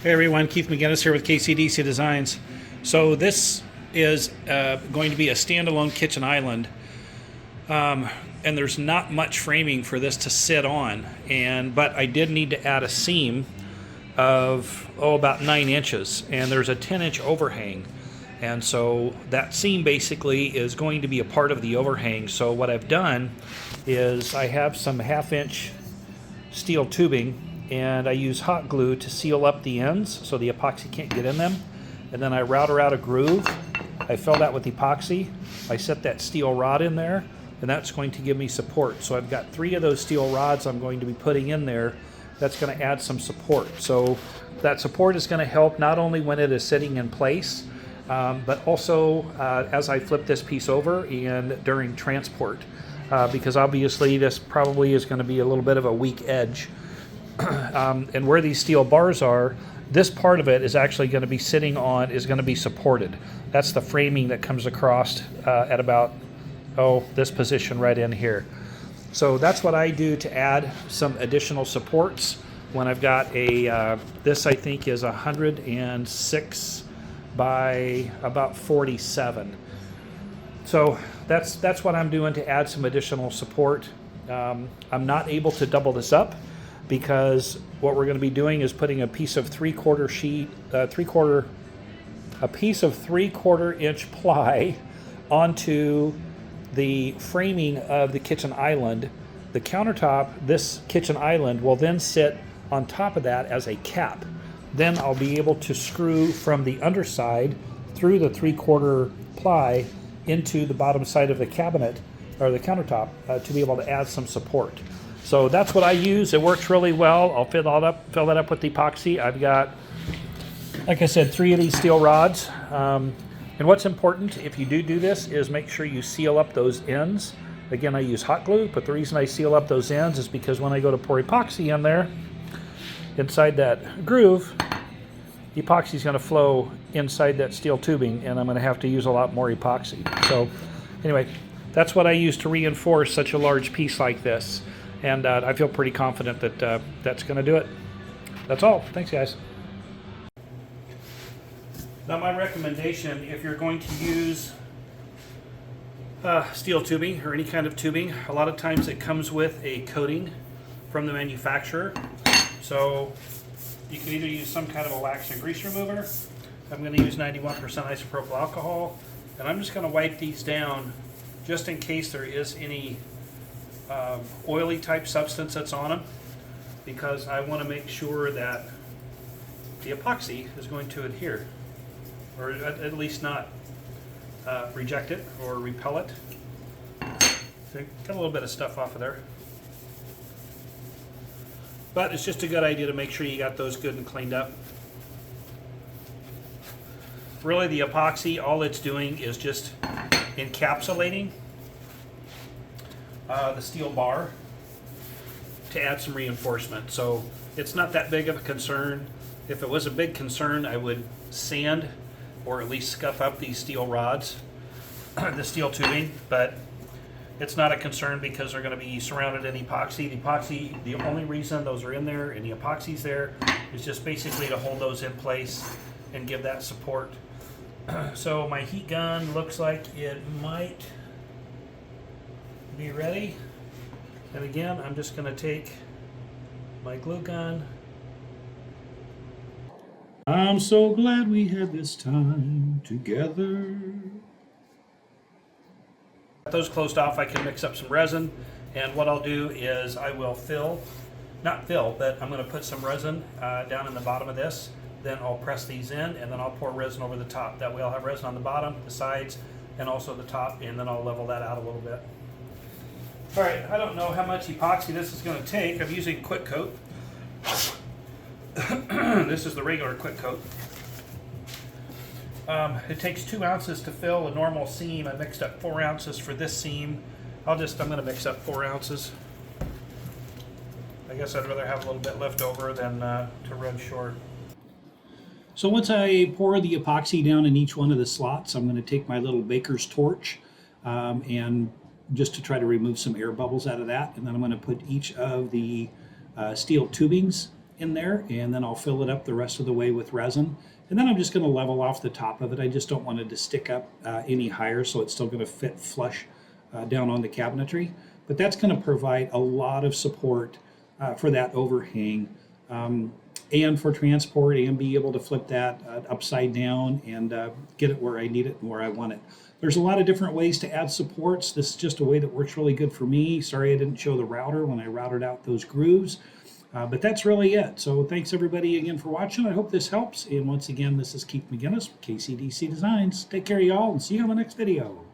Hey everyone, Keith McGinnis here with KCDC Designs. So this is going to be a standalone kitchen island, and there's not much framing for this to sit on. But I did need to add a seam of about 9 inches, and there's a 10-inch overhang, and so that seam basically is going to be a part of the overhang. So what I've done is I have some 1/2-inch steel tubing, and I use hot glue to seal up the ends so the epoxy can't get in them. And then I router out a groove. I fill that with epoxy. I set that steel rod in there, and that's going to give me support. So I've got 3 of those steel rods I'm going to be putting in there. That's going to add some support. So that support is going to help not only when it is sitting in place, but also as I flip this piece over and during transport, because obviously this probably is going to be a little bit of a weak edge. And where these steel bars are, this part of it is actually going to be sitting on, is going to be supported. That's the framing that comes across at about, this position right in here. So that's what I do to add some additional supports when I've got a, this I think is 106 by about 47. So that's what I'm doing to add some additional support. I'm not able to double this up, because what we're going to be doing is putting a piece of 3/4 sheet, a piece of 3/4 inch ply onto the framing of the kitchen island. The countertop, this kitchen island, will then sit on top of that as a cap. Then I'll be able to screw from the underside through the 3/4 ply into the bottom side of the cabinet or the countertop to be able to add some support. So that's what I use. It works really well. I'll fill that up with epoxy. I've got, like I said, 3 of these steel rods. And what's important if you do this is make sure you seal up those ends. Again, I use hot glue, but the reason I seal up those ends is because when I go to pour epoxy in there, inside that groove, epoxy is going to flow inside that steel tubing, and I'm going to have to use a lot more epoxy. So anyway, that's what I use to reinforce such a large piece like this. And I feel pretty confident that that's going to do it. That's all. Thanks, guys. Now, my recommendation, if you're going to use steel tubing or any kind of tubing, a lot of times it comes with a coating from the manufacturer. So you can either use some kind of a wax and grease remover. I'm going to use 91% isopropyl alcohol, and I'm just going to wipe these down just in case there is any oily type substance that's on them, because I want to make sure that the epoxy is going to adhere, or at least not reject it or repel it. So got a little bit of stuff off of there, but it's just a good idea to make sure you got those good and cleaned up. Really, the epoxy, all it's doing is just encapsulating the steel bar to add some reinforcement. So it's not that big of a concern. If it was a big concern, I would sand or at least scuff up these steel rods, the steel tubing, but it's not a concern because they're going to be surrounded in epoxy. The epoxy, the only reason those are in there and the epoxy's there is just basically to hold those in place and give that support. So my heat gun looks like it might be ready. And again, I'm just going to take my glue gun. I'm so glad we had this time together. With those closed off, I can mix up some resin, and what I'll do is I will but I'm going to put some resin down in the bottom of this. Then I'll press these in, and then I'll pour resin over the top. That way I'll have resin on the bottom, the sides, and also the top, and then I'll level that out a little bit. All right, I don't know how much epoxy this is going to take. I'm using Quick Coat. This is the regular Quick Coat. It takes 2 ounces to fill a normal seam. I mixed up 4 ounces for this seam. I'm going to mix up 4 ounces. I guess I'd rather have a little bit left over than to run short. So once I pour the epoxy down in each one of the slots, I'm going to take my little baker's torch and just to try to remove some air bubbles out of that. And then I'm going to put each of the steel tubings in there, and then I'll fill it up the rest of the way with resin. And then I'm just going to level off the top of it. I just don't want it to stick up any higher, so it's still going to fit flush down on the cabinetry. But that's going to provide a lot of support for that overhang, and for transport, and be able to flip that upside down and get it where I need it and where I want it. There's a lot of different ways to add supports. This is just a way that works really good for me. Sorry I didn't show the router when I routed out those grooves. But that's really it. So thanks everybody again for watching. I hope this helps. And once again, this is Keith McGinnis, KCDC Designs. Take care, y'all, and see you on the next video.